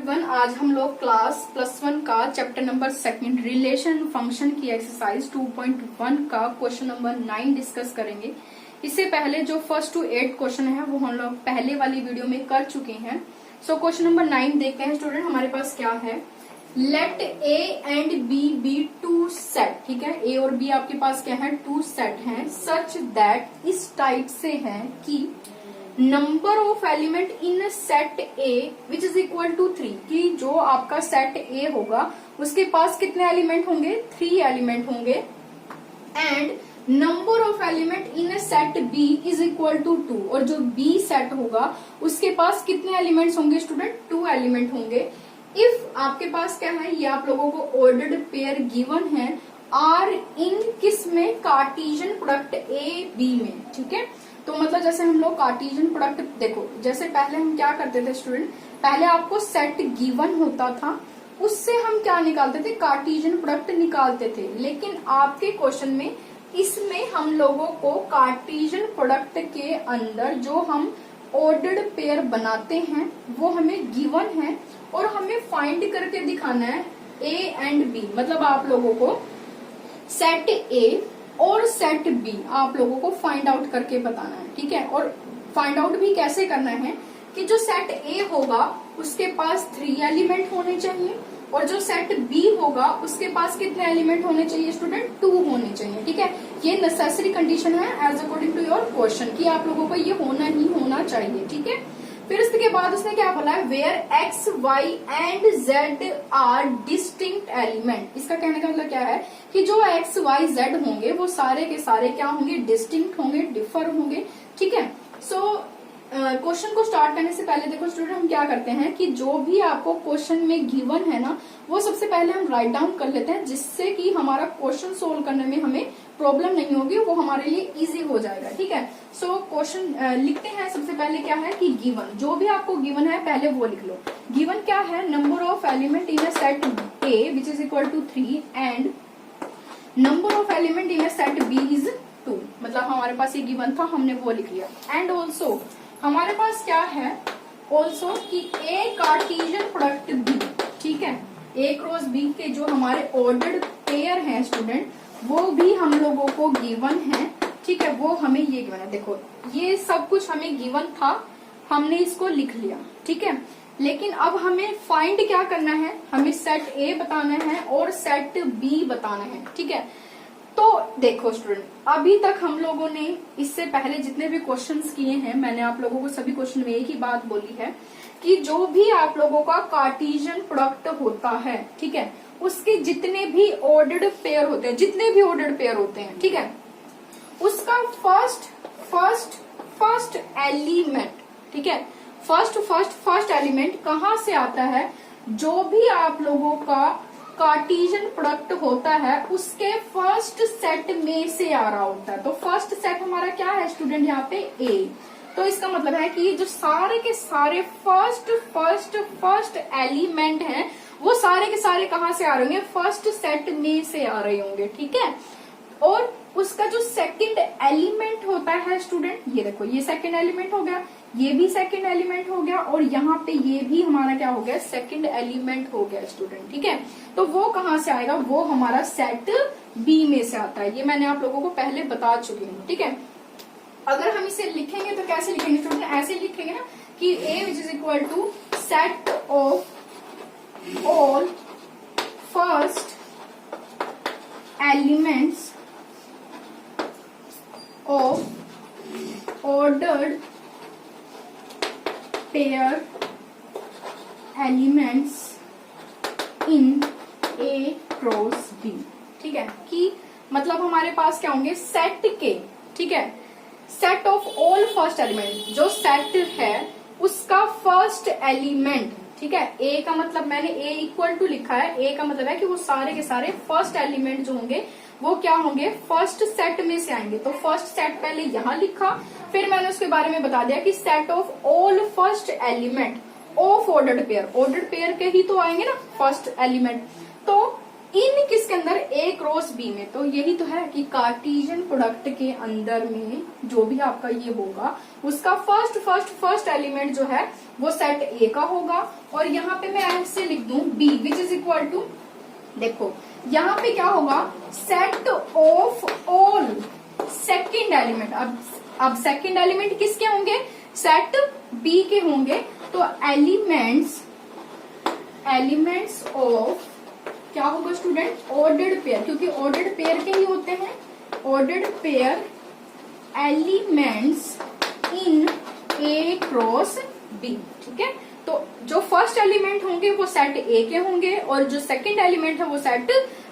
आज हम लोग क्लास +1 का चैप्टर नंबर 2 रिलेशन फंक्शन की एक्सरसाइज 2.1 का क्वेश्चन नंबर 9 डिस्कस करेंगे। इससे पहले जो फर्स्ट टू 8 क्वेश्चन है वो हम लोग पहले वाली वीडियो में कर चुके हैं। सो क्वेश्चन नंबर 9 देखते हैं स्टूडेंट, हमारे पास क्या है। Let A and B be two set, ठीक है, ए और बी आपके पास क्या है, टू सेट हैं, सच दैट इस टाइप से है कि number of element in set A which is equal to 3, कि जो आपका सेट ए होगा उसके पास कितने एलिमेंट होंगे, 3 एलिमेंट होंगे। And number of element in set B is equal to 2, और जो बी सेट होगा उसके पास कितने एलिमेंट्स होंगे स्टूडेंट, 2 एलिमेंट होंगे। इफ आपके पास क्या है, ये आप लोगों को ऑर्डर्ड पेयर गिवन है, आर इन किस में, कार्टेशियन प्रोडक्ट ए बी में, ठीक है। तो मतलब जैसे हम लोग कार्टेशियन प्रोडक्ट, देखो जैसे पहले हम क्या करते थे स्टूडेंट, पहले आपको सेट गिवन होता था, उससे हम क्या निकालते थे, कार्टेशियन प्रोडक्ट निकालते थे। लेकिन आपके क्वेश्चन में इसमें हम लोगों को कार्टेशियन प्रोडक्ट के अंदर जो हम ऑर्डर्ड पेयर बनाते हैं वो हमें गिवन है और हमें फाइंड करके दिखाना है ए एंड बी। मतलब आप लोगों को सेट ए और सेट बी आप लोगों को फाइंड आउट करके बताना है, ठीक है। और फाइंड आउट भी कैसे करना है कि जो सेट ए होगा उसके पास 3 एलिमेंट होने चाहिए और जो सेट बी होगा उसके पास कितने एलिमेंट होने चाहिए स्टूडेंट, 2 होने चाहिए, ठीक है। ये नेसेसरी कंडीशन है as according to your question कि आप लोगों को ये होना ही होना चाहिए, ठीक है। फिर इसके बाद उसने क्या बोला है, where X Y and Z are distinct element. इसका कहने का मतलब क्या है कि जो एक्स वाई जेड होंगे वो सारे के सारे क्या होंगे, डिस्टिंक्ट होंगे, डिफर होंगे, ठीक है। सो क्वेश्चन को स्टार्ट करने से पहले देखो स्टूडेंट, हम क्या करते हैं कि जो भी आपको क्वेश्चन में गिवन है ना वो सबसे पहले हम राइट डाउन कर लेते हैं, जिससे कि हमारा क्वेश्चन सोल्व करने में हमें प्रॉब्लम नहीं होगी, वो हमारे लिए इजी हो जाएगा, ठीक है। सो क्वेश्चन लिखते हैं। सबसे पहले क्या है कि गिवन, जो भी आपको गिवन है पहले वो लिख लो। गिवन क्या है, number of element in a set A which is equal to 3 and number of element in a set B is 2। मतलब हमारे पास ये गिवन था, हमने वो लिख लिया। एंड ऑल्सो हमारे पास क्या है, ऑल्सो कि ए कार्टेशियन प्रोडक्ट बी, ठीक है, ए क्रॉस बी के जो हमारे ऑर्डर्ड पेयर हैं स्टूडेंट वो भी हम लोगों को गिवन है, ठीक है। वो हमें ये गिवन है, देखो ये सब कुछ हमें गिवन था, हमने इसको लिख लिया, ठीक है। लेकिन अब हमें फाइंड क्या करना है, हमें सेट ए बताना है और सेट बी बताना है, ठीक है। तो देखो स्टूडेंट, अभी तक हम लोगों ने इससे पहले जितने भी क्वेश्चंस किए हैं, मैंने आप लोगों को सभी क्वेश्चन में एक ही बात बोली है कि जो भी आप लोगों का कार्टेशियन प्रोडक्ट होता है, ठीक है, उसके जितने भी ऑर्डर्ड पेयर होते हैं, जितने भी ऑर्डर्ड पेयर होते हैं, ठीक है, उसका फर्स्ट एलिमेंट, ठीक है, फर्स्ट एलिमेंट कहाँ से आता है, जो भी आप लोगों का कार्टेशियन प्रोडक्ट होता है उसके फर्स्ट सेट में से आ रहा होता है। तो फर्स्ट सेट हमारा क्या है स्टूडेंट, यहाँ पे ए। तो इसका मतलब है कि जो सारे के सारे फर्स्ट एलिमेंट हैं वो सारे के सारे कहाँ से आ रहे होंगे, फर्स्ट सेट में से आ रहे होंगे, ठीक है। और उसका जो सेकंड एलिमेंट होता है स्टूडेंट, ये देखो ये सेकंड एलिमेंट हो गया, ये भी सेकंड एलिमेंट हो गया और यहाँ पे ये भी हमारा क्या हो गया, सेकंड एलिमेंट हो गया स्टूडेंट, ठीक है। तो वो कहाँ से आएगा, वो हमारा सेट बी में से आता है। ये मैंने आप लोगों को पहले बता चुकी हूँ, ठीक है। अगर हम इसे लिखेंगे तो कैसे लिखेंगे स्टूडेंट, ऐसे लिखेंगे ना कि A which is equal to set of all first elements of ordered pair elements in A cross B, ठीक है। कि मतलब हमारे पास क्या होंगे, सेट के, ठीक है, set of all first element, जो सेट है उसका फर्स्ट एलिमेंट, ठीक है। ए का मतलब मैंने ए इक्वल टू लिखा है, ए का मतलब है कि वो सारे के सारे फर्स्ट एलिमेंट जो होंगे वो क्या होंगे, फर्स्ट सेट में से आएंगे। तो फर्स्ट सेट पहले यहाँ लिखा, फिर मैंने उसके बारे में बता दिया कि set of all first element of ordered pair, ordered pair के ही तो आएंगे ना फर्स्ट एलिमेंट। तो इन किसके अंदर, ए क्रॉस बी में। तो यही तो है कि कार्टेशियन प्रोडक्ट के अंदर में जो भी आपका ये होगा उसका फर्स्ट एलिमेंट जो है वो सेट ए का होगा। और यहाँ पे मैं ऐसे लिख दूं B which is equal to, देखो यहाँ पे क्या होगा, set of all second element. अब सेकेंड एलिमेंट किसके होंगे, सेट बी के होंगे। तो एलिमेंट्स ऑफ क्या होगा स्टूडेंट, ऑर्डर्ड पेयर, क्योंकि ऑर्डर्ड पेयर के ही होते हैं, ordered pair elements in A cross B. ठीक है, तो जो फर्स्ट एलिमेंट होंगे वो सेट ए के होंगे और जो सेकंड एलिमेंट है वो सेट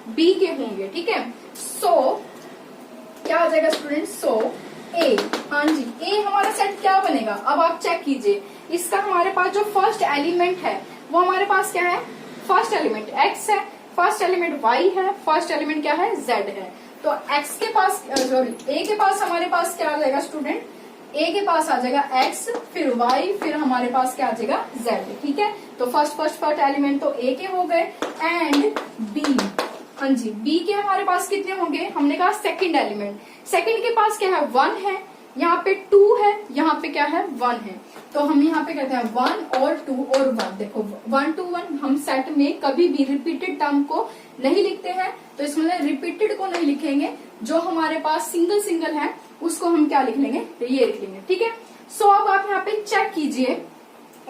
बी के होंगे। ठीक है, सो क्या आ जाएगा स्टूडेंट, सो ए, हाँ जी ए हमारा सेट क्या बनेगा। अब आप चेक कीजिए, इसका हमारे पास जो फर्स्ट एलिमेंट है वो हमारे पास क्या है, फर्स्ट एलिमेंट एक्स है, फर्स्ट एलिमेंट वाई है, फर्स्ट एलिमेंट क्या है, जेड है। तो एक्स के पास सॉरी ए के पास हमारे पास क्या आ जाएगा स्टूडेंट, ए के पास आ जाएगा एक्स, फिर वाई, फिर हमारे पास क्या आ जाएगा जेड। ठीक है, तो फर्स्ट एलिमेंट तो ए के हो गए एंड बी, हाँ जी बी के हमारे पास कितने होंगे, हमने कहा सेकंड एलिमेंट, सेकंड के पास क्या है 1 है, यहाँ पे 2 है, यहाँ पे क्या है 1 है। तो हम यहाँ पे कहते हैं 1 और 2 और 1। देखो 1 to 1 हम सेट में कभी भी रिपीटेड टर्म को नहीं लिखते हैं, तो इसमें रिपीटेड को नहीं लिखेंगे, जो हमारे पास सिंगल है उसको हम क्या लिख लेंगे, ये लिख लेंगे। ठीक है, सो अब आप यहाँ पे चेक कीजिए,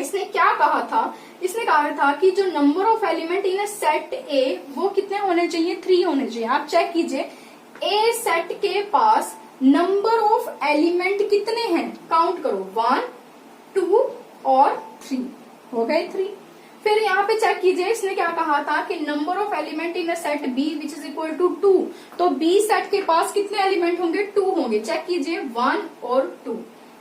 इसने क्या कहा था, इसने कहा था कि जो number of element in set ए वो कितने होने चाहिए, 3 होने चाहिए। आप चेक कीजिए, ए सेट के पास नंबर ऑफ एलिमेंट कितने हैं, काउंट करो 1 2 और 3, हो गए 3। फिर यहाँ पे चेक कीजिए, इसने क्या कहा था कि number of element in set B which is equal to 2। तो बी सेट के पास कितने एलिमेंट होंगे, 2 होंगे। चेक कीजिए 1 और 2,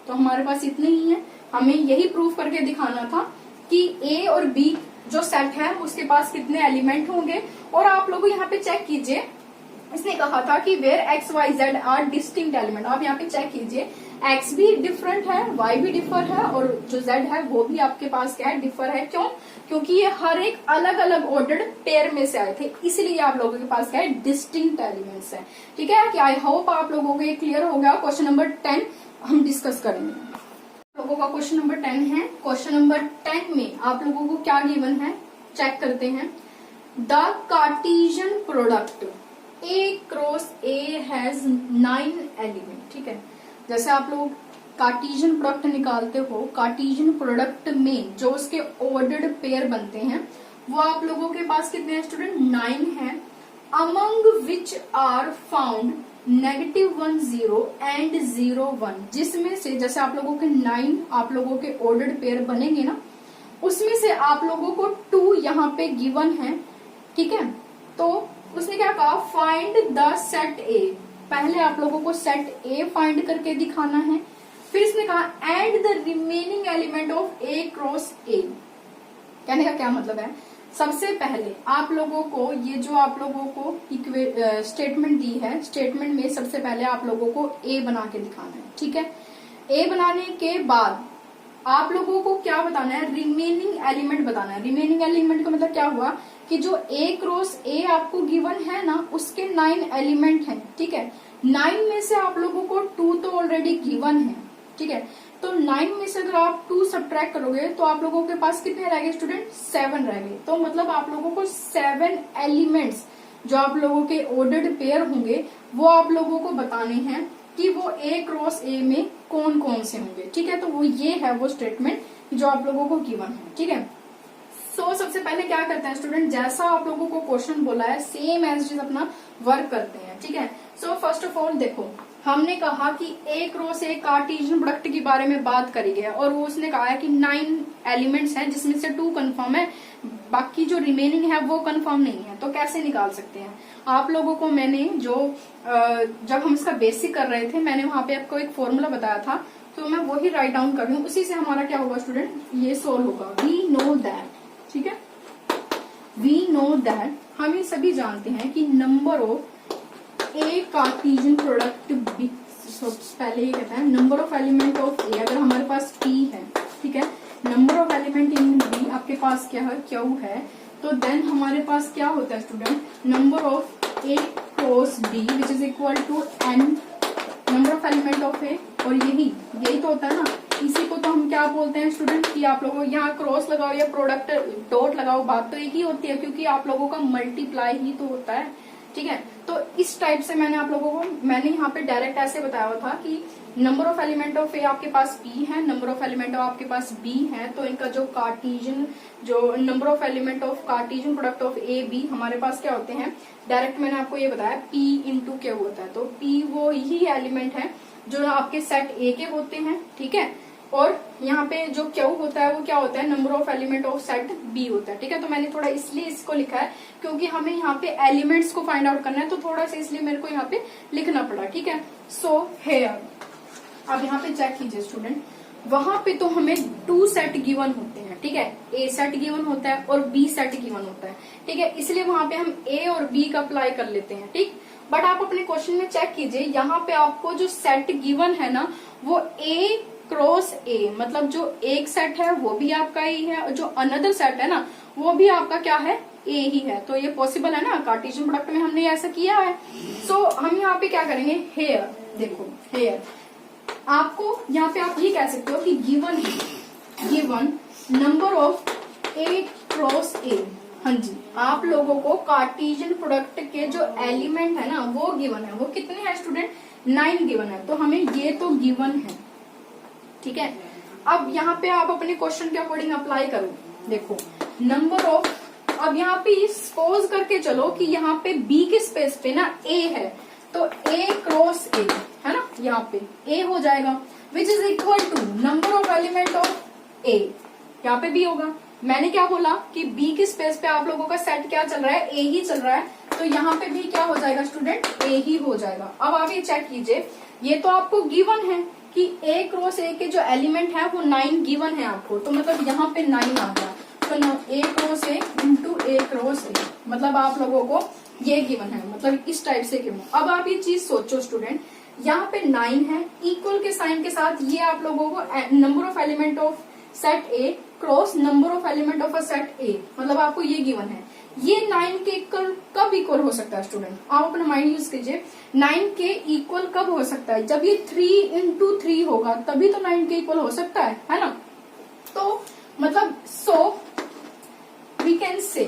तो हमारे पास इतने ही है। हमें यही प्रूफ करके दिखाना था कि ए और बी जो सेट है उसके पास कितने एलिमेंट होंगे। और आप लोग यहाँ पे चेक कीजिए, इसने कहा था कि where X Y Z are distinct element. आप यहाँ पे चेक कीजिए, एक्स भी डिफरेंट है, वाई भी डिफर है और जो जेड है वो भी आपके पास क्या है, डिफर है। क्यों, क्योंकि ये हर एक अलग अलग ऑर्डर्ड पेयर में से आए थे, इसलिए आप लोगों के पास क्या है, डिस्टिंक्ट एलिमेंट्स है। ठीक है, कि आई होप आप लोगों को ये क्लियर हो गया। क्वेश्चन नंबर 10 हम डिस्कस करेंगे। लोगों का क्वेश्चन नंबर 10 है। क्वेश्चन नंबर 10 में आप लोगों को क्या गिवन है, चेक करते हैं। The Cartesian product A cross A has 9 element. ठीक है, जैसे आप लोग कार्टेशियन प्रोडक्ट निकालते हो, कार्टेशियन प्रोडक्ट में जो उसके ऑर्डर्ड पेयर बनते हैं वो आप लोगों के पास कितने हैं स्टूडेंट, 9 हैं। Among which are found -1 0 and 0 1, जिसमें से जैसे आप लोगों के 9 आप लोगों के ऑर्डर्ड पेयर बनेंगे ना, उसमें से आप लोगों को 2 यहाँ पे गिवन है। ठीक है, तो उसने क्या कहा, फाइंड द सेट ए। पहले आप लोगों को सेट ए फाइंड करके दिखाना है, फिर इसने कहा and the remaining element of A cross ए। कहने का क्या मतलब है, सबसे पहले आप लोगों को ये जो आप लोगों को स्टेटमेंट दी है, स्टेटमेंट में सबसे पहले आप लोगों को ए बना के दिखाना है। ठीक है, ए बनाने के बाद आप लोगों को क्या बताना है, रिमेनिंग एलिमेंट बताना है। रिमेनिंग एलिमेंट का मतलब क्या हुआ कि जो ए क्रॉस ए आपको गिवन है ना, उसके 9 एलिमेंट हैं। ठीक है, 9 में से आप लोगों को 2 तो ऑलरेडी गिवन है। ठीक है, तो 9 में से अगर आप 2 सब्ट्रैक्ट करोगे तो आप लोगों के पास कितने रह गए स्टूडेंट, 7 रह गए। तो मतलब आप लोगों को 7 एलिमेंट्स जो आप लोगों के ऑर्डर्ड पेयर होंगे वो आप लोगों को बताने हैं कि वो ए क्रॉस ए में कौन कौन से होंगे। ठीक है, तो वो ये है वो स्टेटमेंट जो आप लोगों को गिवन है। ठीक है, सो सबसे पहले क्या करते हैं स्टूडेंट, जैसा आप लोगों को क्वेश्चन बोला है सेम एज इट अपना वर्क करते हैं। ठीक है, सो फर्स्ट ऑफ ऑल देखो, हमने कहा कि ए क्रॉस ए कार्टेशियन प्रोडक्ट के बारे में बात करी है और वो उसने कहा है कि 9 एलिमेंट्स हैं जिसमें से 2 कंफर्म है, बाकी जो रिमेनिंग है वो कंफर्म नहीं है। तो कैसे निकाल सकते हैं, आप लोगों को मैंने जो जब हम इसका बेसिक कर रहे थे मैंने वहां पे आपको एक फॉर्मूला बताया था, तो मैं वही राइट डाउन कर रही हूँ, उसी से हमारा क्या होगा स्टूडेंट, ये सोल्व होगा। वी नो दैट, ठीक है, वी नो दैट, हम ये सभी जानते हैं कि number of A cartesian product B, पहले ये कहता है number of element of A, अगर हमारे पास पी है, ठीक है, number of element in B आपके पास क्या है, क्यू है, तो देन हमारे पास क्या होता है student, number of A cross B which is equal to n number of element of A, और यही तो होता है ना। इसी को तो हम क्या बोलते हैं स्टूडेंट, कि आप लोगों यहाँ क्रॉस लगाओ या प्रोडक्ट डॉट लगाओ, बात तो एक ही होती है, क्योंकि आप लोगों का मल्टीप्लाई ही तो होता है, ठीक है। तो इस टाइप से मैंने आप लोगों को, मैंने यहाँ पे डायरेक्ट ऐसे बताया हुआ था कि number of element of A आपके पास पी है, नंबर ऑफ एलिमेंट ऑफ आपके पास बी है, तो इनका जो कार्टेशियन, जो number of element of cartesian product of A B हमारे पास क्या होते हैं, डायरेक्ट मैंने आपको ये बताया पी इंटू क्या होता है। तो पी वो ही एलिमेंट है जो आपके सेट ए के होते हैं, ठीक है, और यहाँ पे जो क्यू होता है वो क्या होता है, number of element of set B होता है, ठीक है। तो मैंने थोड़ा इसलिए इसको लिखा है क्योंकि हमें यहाँ पे एलिमेंट्स को फाइंड आउट करना है, तो थोड़ा सा इसलिए मेरे को यहाँ पे लिखना पड़ा, ठीक है। सो हेयर, अब यहाँ पे चेक कीजिए स्टूडेंट, वहां पे तो हमें 2 सेट गिवन होते हैं, ठीक है, ए सेट गिवन होता है और बी सेट गिवन होता है, ठीक है, इसलिए वहां पे हम ए और बी का अप्लाई कर लेते हैं, ठीक। बट आप अपने क्वेश्चन में चेक कीजिए, यहाँ पे आपको जो सेट गिवन है ना वो ए क्रॉस ए, मतलब जो एक सेट है वो भी आपका ही है और जो अनदर सेट है ना वो भी आपका क्या है, ए ही है। तो ये पॉसिबल है ना, कार्टेशियन प्रोडक्ट में हमने ऐसा किया है। सो हम यहाँ पे क्या करेंगे, हेयर, देखो हेयर आपको यहाँ पे आप ये कह सकते हो कि given number of A cross ए, हाँ जी, आप लोगों को कार्टेशियन प्रोडक्ट के जो एलिमेंट है ना वो गिवन है, वो कितने हैं स्टूडेंट, 9 गिवन है, तो हमें ये तो गिवन है, ठीक है। अब यहाँ पे आप अपने क्वेश्चन के अकॉर्डिंग अप्लाई करो, देखो नंबर ऑफ, अब यहाँ पे सपोज करके चलो कि यहाँ पे बी के स्पेस पे ना ए है, तो ए क्रॉस ए है ना, यहाँ पे ए हो जाएगा which is equal to number of element of A, यहाँ पे बी होगा। मैंने क्या बोला कि बी के स्पेस पे आप लोगों का सेट क्या चल रहा है, ए ही चल रहा है, तो यहाँ पे भी क्या हो जाएगा स्टूडेंट, ए ही हो जाएगा। अब आप ये चेक कीजिए, ये तो आपको गिवन है कि ए क्रॉस ए के जो एलिमेंट है वो 9 गिवन है आपको, तो मतलब यहाँ पे 9 आ गया, तो A cross A into A cross A, मतलब आप लोगों को ये गिवन है, मतलब इस टाइप से गिवन। अब आप ये चीज सोचो स्टूडेंट, यहाँ पे 9 है, इक्वल के साइन के साथ ये आप लोगों को number of element of set A cross number of element of a set ए, मतलब आपको ये गिवन है। ये 9 के इक्वल कब इक्वल हो सकता है स्टूडेंट, आप अपना माइंड यूज कीजिए, 9 के इक्वल कब हो सकता है, जब ये 3 इंटू 3 होगा तभी तो 9 के इक्वल हो सकता है ना। तो मतलब सो वी कैन से,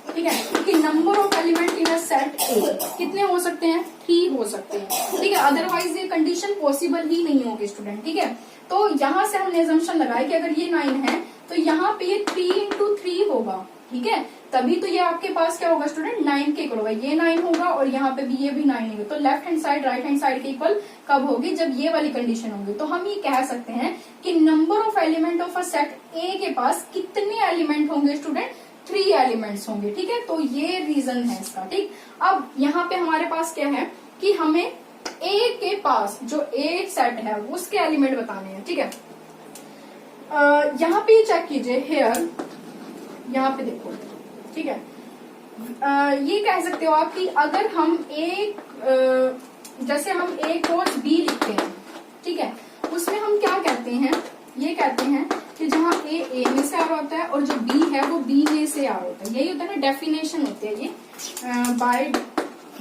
ठीक है, कि number of element in a set ए कितने हो सकते हैं, 3 हो सकते हैं, ठीक है, अदरवाइज ये कंडीशन पॉसिबल ही नहीं होगी स्टूडेंट, ठीक है। तो यहाँ से हमने अजम्पशन लगाया कि अगर ये 9 है तो यहाँ पे ये 3 इंटू 3 होगा, ठीक है, तभी तो ये आपके पास क्या होगा स्टूडेंट, 9 के इक्वल होगा, ये 9 होगा और यहाँ पे भी ये भी 9 होगा, तो left hand side right hand side के इक्वल कब होगी, जब ये वाली कंडीशन होगी। तो हम ये कह सकते हैं कि number of element of a set ए के पास कितने एलिमेंट होंगे स्टूडेंट, 3 एलिमेंट्स होंगे, ठीक है। तो ये रीजन है इसका, ठीक। अब यहाँ पे हमारे पास क्या है कि हमें ए के पास जो ए सेट है उसके एलिमेंट बताने हैं, ठीक है। यहाँ पे चेक कीजिए, हेयर यहाँ पे देखो, ठीक है, ये कह सकते हो आप कि अगर हम जैसे हम ए क्रॉस बी लिखते हैं, ठीक है, उसमें हम क्या कहते हैं, ये कहते हैं कि जहाँ ए में से आ रहा होता है और जो बी है वो बी में से आ रहा होता है, यही होता है ना, डेफिनेशन होती है ये, बाय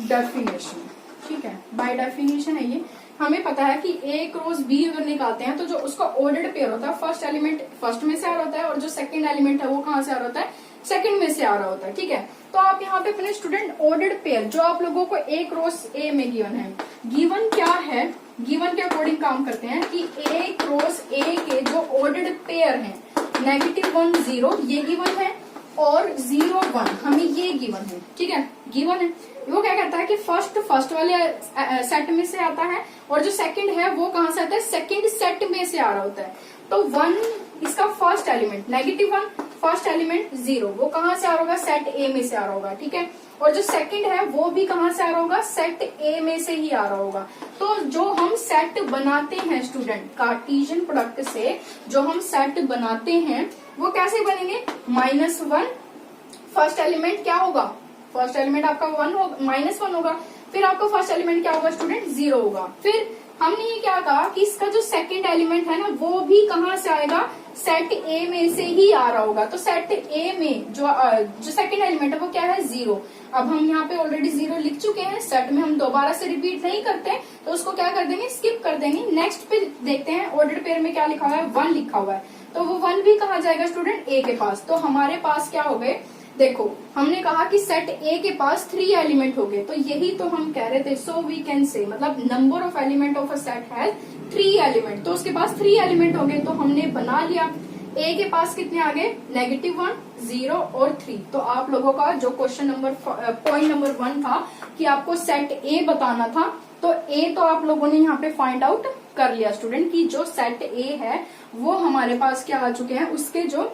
डेफिनेशन, ठीक है, बाय डेफिनेशन है ये। हमें पता है कि ए क्रॉस बी अगर निकालते हैं तो जो उसका ऑर्डर्ड पेयर होता है, फर्स्ट एलिमेंट फर्स्ट में से आ रहा होता है और जो सेकंड एलिमेंट है वो कहाँ से आ रहा होता है, सेकंड में से आ रहा होता है, ठीक है। तो आप यहाँ पे अपने स्टूडेंट ऑर्डर्ड पेयर जो आप लोगों को ए क्रॉस ए में गिवन है, गिवन क्या है, गिवन के अकॉर्डिंग काम करते हैं कि ए क्रॉस ए के जो ऑर्डर्ड पेयर है, -1 0 ये गिवन है और 0 1 हमें ये गिवन है, ठीक है, गिवन है। वो क्या कहता है कि फर्स्ट वाले सेट में से आता है और जो सेकंड है वो कहाँ से आता है, सेकंड सेट में से आ रहा होता है। तो 1 इसका फर्स्ट एलिमेंट, -1 फर्स्ट एलिमेंट 0 वो कहाँ से आ रहा होगा, सेट ए में से आ रहा होगा, ठीक है, और जो सेकंड है वो भी कहाँ से आ रहा होगा, सेट ए में से ही आ रहा होगा। तो जो हम सेट बनाते हैं स्टूडेंट, कार्टेशियन प्रोडक्ट से जो हम सेट बनाते हैं वो कैसे बनेंगे, -1 फर्स्ट एलिमेंट क्या होगा, फर्स्ट एलिमेंट आपका -1 होगा, फिर आपका फर्स्ट एलिमेंट क्या होगा स्टूडेंट, 0 होगा। फिर हमने ये क्या कहा कि इसका जो सेकंड एलिमेंट है ना वो भी कहाँ से आएगा, सेट ए में से ही आ रहा होगा। तो सेट ए में जो सेकंड एलिमेंट है वो क्या है, 0। अब हम यहाँ पे ऑलरेडी 0 लिख चुके हैं, सेट में हम दोबारा से रिपीट नहीं करते, तो उसको क्या कर देंगे, स्किप कर देंगे। नेक्स्ट पे देखते हैं ऑर्डर पेयर में क्या लिखा हुआ है, 1 लिखा हुआ है, तो वो 1 भी कहा जाएगा स्टूडेंट, ए के पास। तो हमारे पास क्या हो गए, देखो हमने कहा कि सेट ए के पास 3 एलिमेंट हो गए, तो यही तो हम कह रहे थे। सो वी कैन से, मतलब number of element of a set has 3 element, तो उसके पास 3 एलिमेंट हो गए, तो हमने बना लिया। ए के पास कितने आ गए, -1, 0 और 3। तो आप लोगों का जो क्वेश्चन पॉइंट नंबर 1 था कि आपको सेट ए बताना था, तो ए तो आप लोगों ने यहाँ पे फाइंड आउट कर लिया स्टूडेंट कि जो सेट ए है वो हमारे पास क्या आ चुके हैं, उसके जो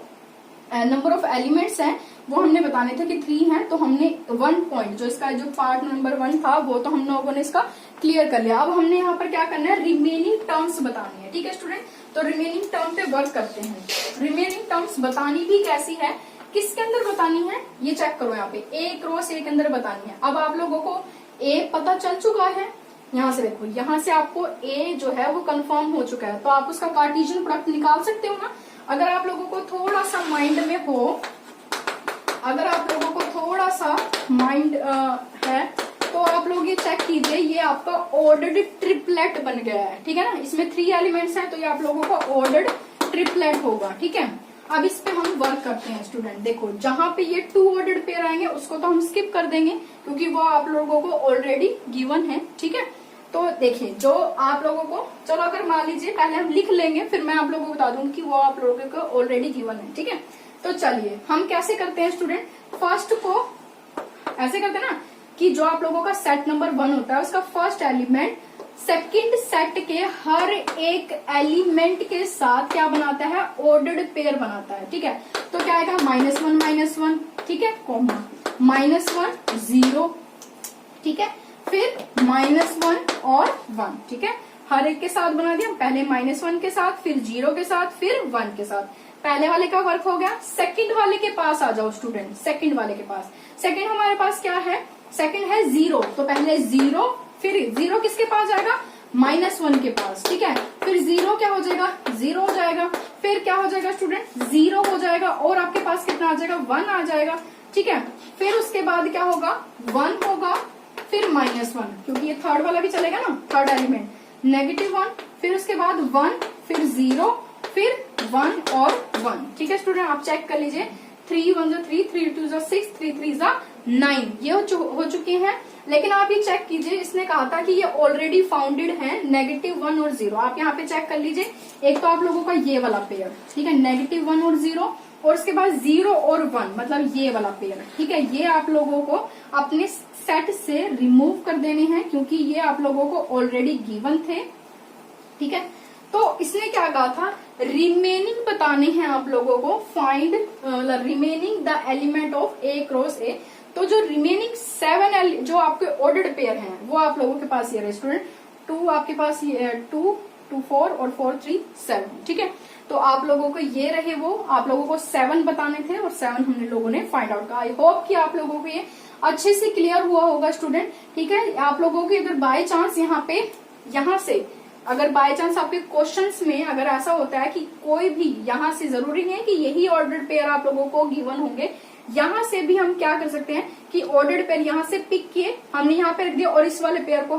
नंबर ऑफ एलिमेंट्स हैं वो हमने बताने थे कि 3 हैं। तो हमने 1 पॉइंट, जो इसका जो पार्ट नंबर 1 था वो तो हम लोगों ने इसका क्लियर कर लिया। अब हमने यहाँ पर क्या करना है, रिमेनिंग टर्म्स बतानी है। ठीक है स्टूडेंट, तो रिमेनिंग टर्म पे वर्क करते हैं। रिमेनिंग टर्म्स बतानी भी कैसी है, किसके अंदर बतानी है, ये चेक करो यहाँ पे, ए क्रॉस ए के अंदर बतानी है। अब आप लोगों को ए पता चल चुका है, यहाँ से देखो, यहाँ से आपको ए जो है वो कंफर्म हो चुका है, तो आप उसका कार्टेशियन प्रोडक्ट निकाल सकते हो ना। अगर आप लोगों को थोड़ा सा माइंड में हो, अगर आप लोगों को थोड़ा सा माइंड है, तो आप लोग ये चेक कीजिए, ये आपका ऑर्डर्ड ट्रिपलेट बन गया है। ठीक है ना, इसमें 3 एलिमेंट्स हैं, तो ये आप लोगों का ऑर्डर्ड ट्रिपलेट होगा। ठीक है, अब इस पे हम वर्क करते हैं स्टूडेंट। देखो जहां पे ये 2 ऑर्डर्ड पेयर आएंगे उसको तो हम स्किप कर देंगे, क्योंकि वो आप लोगों को ऑलरेडी गिवन है। ठीक है, तो देखिए जो आप लोगों को, चलो अगर मान लीजिए पहले हम लिख लेंगे, फिर मैं आप लोगों को बता दूंगी कि वो आप लोगों को ऑलरेडी गिवन है। ठीक है, तो चलिए हम कैसे करते हैं स्टूडेंट, फर्स्ट को ऐसे करते हैं ना कि जो आप लोगों का सेट नंबर 1 होता है उसका फर्स्ट एलिमेंट सेकंड सेट के हर एक एलिमेंट के साथ क्या बनाता है, ऑर्डर्ड पेयर बनाता है। ठीक है, तो क्या आएगा, -1 -1, ठीक है, कॉमा -1 0, ठीक है, फिर -1 और 1। ठीक है, हर एक के साथ बना दिया, पहले -1 के साथ, फिर 0 के साथ, फिर 1 के साथ। पहले वाले का वर्क हो गया। सेकंड वाले के पास आ जाओ स्टूडेंट, सेकंड वाले के पास, सेकंड हमारे पास क्या है, सेकंड है 0, तो पहले 0, फिर 0 किसके पास जाएगा, -1 के पास। ठीक है, फिर 0 क्या हो जाएगा, 0 हो जाएगा, फिर क्या हो जाएगा स्टूडेंट, 0 हो जाएगा, और आपके पास कितना आ जाएगा, 1 आ जाएगा। ठीक है, फिर उसके बाद क्या होगा, 1 होगा, फिर -1, क्योंकि ये थर्ड वाला भी चलेगा ना, थर्ड एलिमेंट, -1, फिर उसके बाद 1, फिर 0, फिर 1 और 1। ठीक है स्टूडेंट, आप चेक कर लीजिए, 3 1 3, 3 2 6, 3 3 9, ये हो चुके हैं। लेकिन आप ये चेक कीजिए, इसने कहा था कि ये ऑलरेडी फाउंडेड है -1 और 0। आप यहाँ पे चेक कर लीजिए, एक तो आप लोगों का ये वाला पेयर, ठीक है, -1 और 0, और उसके बाद 0 और 1, मतलब ये वाला पेयर। ठीक है, ये आप लोगों को अपने सेट से रिमूव कर देने हैं, क्योंकि ये आप लोगों को ऑलरेडी गिवन थे। ठीक है, तो इसने क्या कहा था, रिमेनिंग बताने हैं आप लोगों को, find remaining the element of A cross ए। तो जो रिमेनिंग 7 जो आपके ऑर्डर्ड पेयर हैं वो आप लोगों के पास ये रहे स्टूडेंट, 2 आपके पास ये 2 2 4 और 4 3 7। ठीक है, तो आप लोगों को ये रहे, वो आप लोगों को 7 बताने थे और 7 हमने लोगों ने फाइंड आउट किया। आई होप कि आप लोगों को ये अच्छे से क्लियर हुआ होगा स्टूडेंट। ठीक है, आप लोगों को अगर बाय चांस यहाँ से अगर बाय चांस आपके क्वेश्चंस में अगर ऐसा होता है कि कोई भी यहाँ से, जरूरी नहीं है कि यही ऑर्डर्ड पेयर आप लोगों को गिवन होंगे, यहाँ से भी हम क्या कर सकते हैं कि ऑर्डर्ड पेयर यहाँ से पिक किए, हमने यहाँ पे रख दिया, और इस वाले पेयर को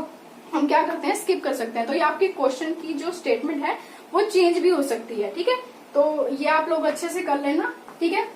हम क्या करते हैं, स्किप कर सकते हैं। तो ये आपके क्वेश्चन की जो स्टेटमेंट है वो चेंज भी हो सकती है। ठीक है, तो ये आप लोग अच्छे से कर लेना। ठीक है,